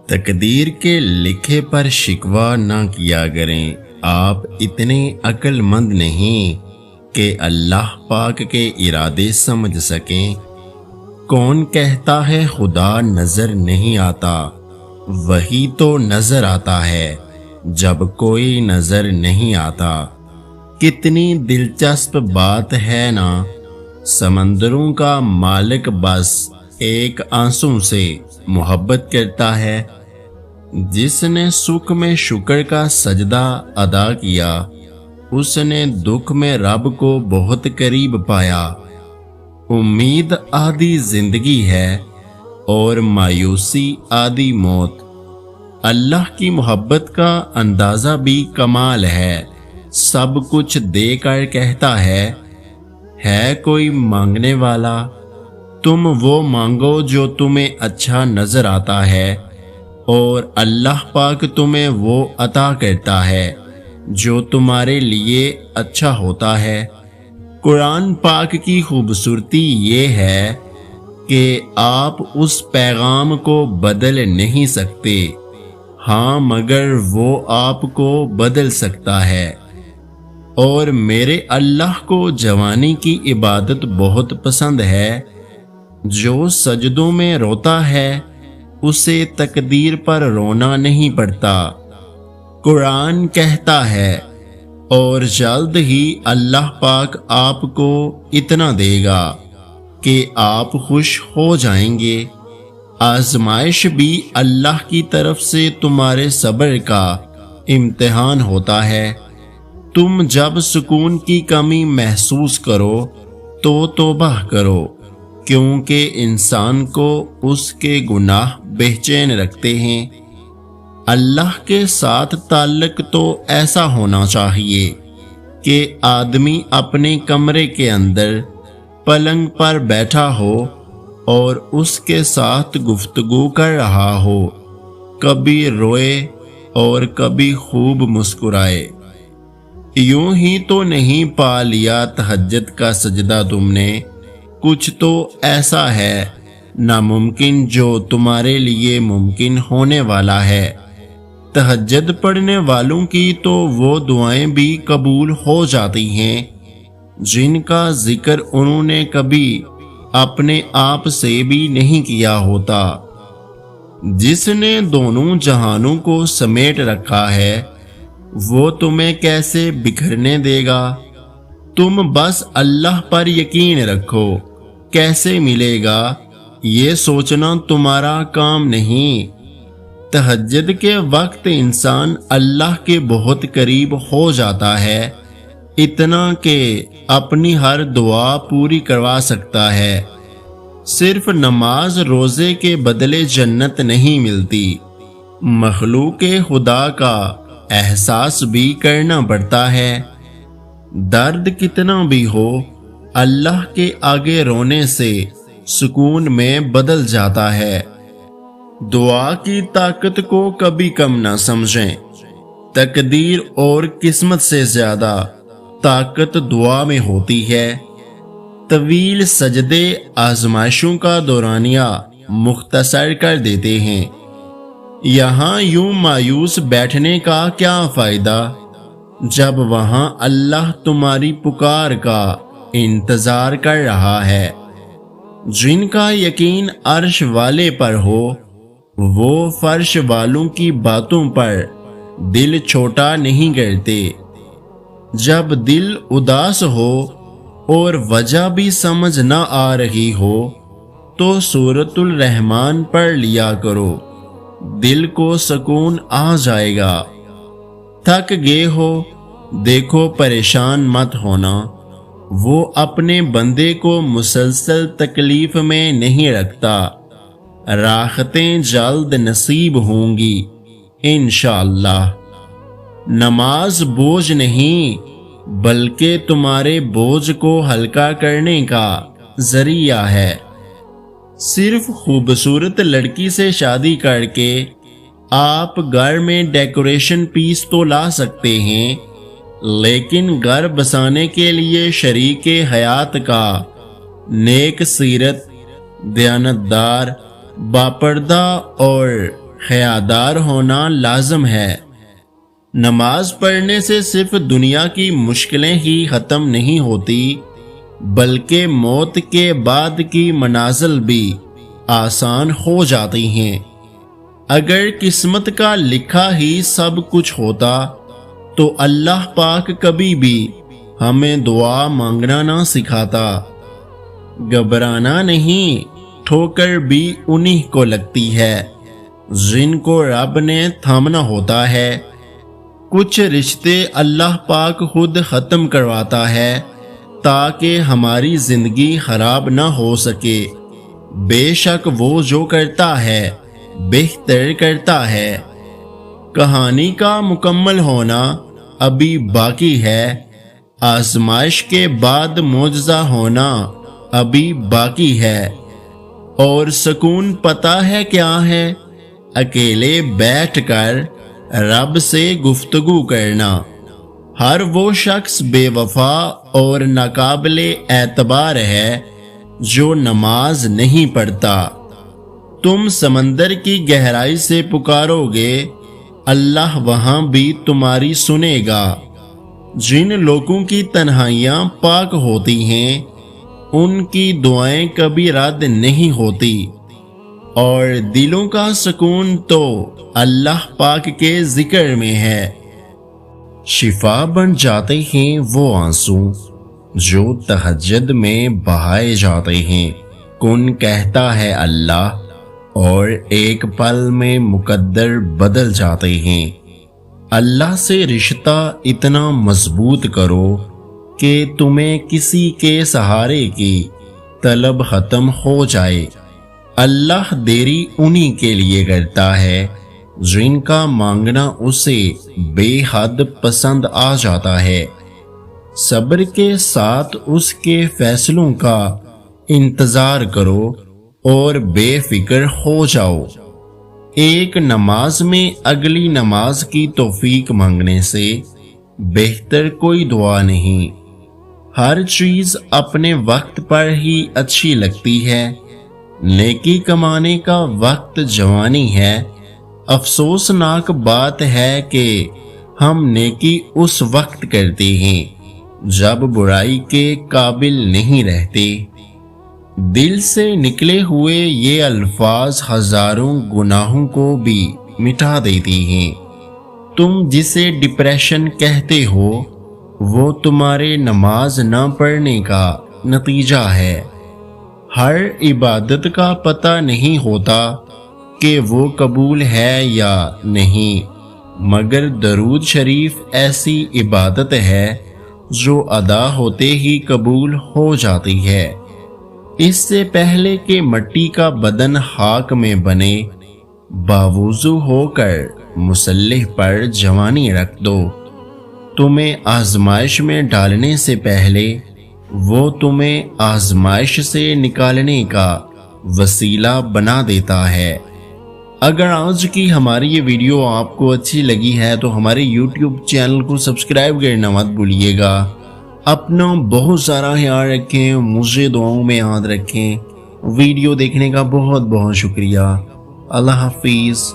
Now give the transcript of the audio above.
تقدیر کے لکھے پر شکوہ نہ کیا کریں، آپ اتنے عقل مند نہیں کہ اللہ پاک کے ارادے سمجھ سکیں۔ کون کہتا ہے خدا نظر نہیں آتا؟ وہی تو نظر آتا ہے جب کوئی نظر نہیں آتا۔ کتنی دلچسپ بات ہے نا، سمندروں کا مالک بس ایک آنسو سے محبت کرتا ہے۔ جس نے سکھ میں شکر کا سجدہ ادا کیا، اس نے دکھ میں رب کو بہت قریب پایا۔ امید آدھی زندگی ہے اور مایوسی آدھی موت۔ اللہ کی محبت کا اندازہ بھی کمال ہے، سب کچھ دے کر کہتا ہے کوئی مانگنے والا؟ تم وہ مانگو جو تمہیں اچھا نظر آتا ہے، اور اللہ پاک تمہیں وہ عطا کرتا ہے جو تمہارے لیے اچھا ہوتا ہے۔ قرآن پاک کی خوبصورتی یہ ہے کہ آپ اس پیغام کو بدل نہیں سکتے، ہاں مگر وہ آپ کو بدل سکتا ہے۔ اور میرے اللہ کو جوانی کی عبادت بہت پسند ہے۔ جو سجدوں میں روتا ہے اسے تقدیر پر رونا نہیں پڑتا۔ قرآن کہتا ہے، اور جلد ہی اللہ پاک آپ کو اتنا دے گا کہ آپ خوش ہو جائیں گے۔ آزمائش بھی اللہ کی طرف سے تمہارے صبر کا امتحان ہوتا ہے۔ تم جب سکون کی کمی محسوس کرو تو توبہ کرو، کیونکہ انسان کو اس کے گناہ بے چین رکھتے ہیں۔ اللہ کے ساتھ تعلق تو ایسا ہونا چاہیے کہ آدمی اپنے کمرے کے اندر پلنگ پر بیٹھا ہو اور اس کے ساتھ گفتگو کر رہا ہو، کبھی روئے اور کبھی خوب مسکرائے۔ یوں ہی تو نہیں پا لیا تہجد کا سجدہ تم نے، کچھ تو ایسا ہے ناممکن جو تمہارے لیے ممکن ہونے والا ہے۔ تہجد پڑھنے والوں کی تو وہ دعائیں بھی قبول ہو جاتی ہیں جن کا ذکر انہوں نے کبھی اپنے آپ سے بھی نہیں کیا ہوتا۔ جس نے دونوں جہانوں کو سمیٹ رکھا ہے وہ تمہیں کیسے بکھرنے دے گا؟ تم بس اللہ پر یقین رکھو، کیسے ملے گا یہ سوچنا تمہارا کام نہیں۔ تہجد کے وقت انسان اللہ کے بہت قریب ہو جاتا ہے، اتنا کہ اپنی ہر دعا پوری کروا سکتا ہے۔ صرف نماز روزے کے بدلے جنت نہیں ملتی، مخلوق خدا کا احساس بھی کرنا پڑتا ہے۔ درد کتنا بھی ہو، اللہ کے آگے رونے سے سکون میں بدل جاتا ہے۔ دعا کی طاقت کو کبھی کم نہ سمجھیں، تقدیر اور قسمت سے زیادہ طاقت دعا میں ہوتی ہے۔ طویل سجدے آزمائشوں کا دورانیہ مختصر کر دیتے ہیں۔ یہاں یوں مایوس بیٹھنے کا کیا فائدہ جب وہاں اللہ تمہاری پکار کا انتظار کر رہا ہے۔ جن کا یقین عرش والے پر ہو وہ فرش والوں کی باتوں پر دل چھوٹا نہیں کرتے۔ جب دل اداس ہو اور وجہ بھی سمجھ نہ آ رہی ہو تو سورۃ الرحمن پڑھ لیا کرو، دل کو سکون آ جائے گا۔ تھک گئے ہو، دیکھو پریشان مت ہونا، وہ اپنے بندے کو مسلسل تکلیف میں نہیں رکھتا۔ راحتیں جلد نصیب ہوں گی انشاءاللہ۔ نماز بوجھ نہیں بلکہ تمہارے بوجھ کو ہلکا کرنے کا ذریعہ ہے۔ صرف خوبصورت لڑکی سے شادی کر کے آپ گھر میں ڈیکوریشن پیس تو لا سکتے ہیں، لیکن گھر بسانے کے لیے شریک حیات کا نیک سیرت دیانتدار، باپردہ اور حیادار ہونا لازم ہے۔ نماز پڑھنے سے صرف دنیا کی مشکلیں ہی ختم نہیں ہوتی بلکہ موت کے بعد کی منازل بھی آسان ہو جاتی ہیں۔ اگر قسمت کا لکھا ہی سب کچھ ہوتا تو اللہ پاک کبھی بھی ہمیں دعا مانگنا نہ سکھاتا۔ گھبرانا نہیں، ٹھوکر بھی انہی کو لگتی ہے جن کو رب نے تھامنا ہوتا ہے۔ کچھ رشتے اللہ پاک خود ختم کرواتا ہے تاکہ ہماری زندگی خراب نہ ہو سکے۔ بے شک وہ جو کرتا ہے بہتر کرتا ہے۔ کہانی کا مکمل ہونا ابھی باقی ہے، آزمائش کے بعد معجزہ ہونا ابھی باقی ہے۔ اور سکون پتہ ہے کیا ہے؟ اکیلے بیٹھ کر رب سے گفتگو کرنا۔ ہر وہ شخص بے وفا اور ناقابل اعتبار ہے جو نماز نہیں پڑھتا۔ تم سمندر کی گہرائی سے پکارو گے، اللہ وہاں بھی تمہاری سنے گا۔ جن لوگوں کی تنہائیاں پاک ہوتی ہیں ان کی دعائیں کبھی رد نہیں ہوتی، اور دلوں کا سکون تو اللہ پاک کے ذکر میں ہے۔ شفا بن جاتے ہیں وہ آنسو جو تہجد میں بہائے جاتے ہیں۔ کن کہتا ہے اللہ اور ایک پل میں مقدر بدل جاتے ہیں۔ اللہ سے رشتہ اتنا مضبوط کرو کہ تمہیں کسی کے سہارے کی طلب ختم ہو جائے۔ اللہ دیری انہی کے لیے کرتا ہے جن کا مانگنا اسے بے حد پسند آ جاتا ہے۔ صبر کے ساتھ اس کے فیصلوں کا انتظار کرو اور بے فکر ہو جاؤ۔ ایک نماز میں اگلی نماز کی توفیق مانگنے سے بہتر کوئی دعا نہیں۔ ہر چیز اپنے وقت پر ہی اچھی لگتی ہے۔ نیکی کمانے کا وقت جوانی ہے۔ افسوسناک بات ہے کہ ہم نیکی اس وقت کرتے ہیں جب برائی کے قابل نہیں رہتے۔ دل سے نکلے ہوئے یہ الفاظ ہزاروں گناہوں کو بھی مٹا دیتی ہیں۔ تم جسے ڈپریشن کہتے ہو وہ تمہارے نماز نہ پڑھنے کا نتیجہ ہے۔ ہر عبادت کا پتہ نہیں ہوتا کہ وہ قبول ہے یا نہیں، مگر درود شریف ایسی عبادت ہے جو ادا ہوتے ہی قبول ہو جاتی ہے۔ اس سے پہلے کہ مٹی کا بدن خاک میں بنے، باوضو ہو کر مصلی پر جوانی رکھ دو۔ تمہیں آزمائش میں ڈالنے سے پہلے وہ تمہیں آزمائش سے نکالنے کا وسیلہ بنا دیتا ہے۔ اگر آج کی ہماری یہ ویڈیو آپ کو اچھی لگی ہے تو ہمارے YouTube چینل کو سبسکرائب کرنا مت بھولیے گا۔ اپنا بہت سارا خیال رکھیں، مجھے دعاؤں میں یاد رکھیں۔ ویڈیو دیکھنے کا بہت بہت شکریہ۔ اللہ حافظ۔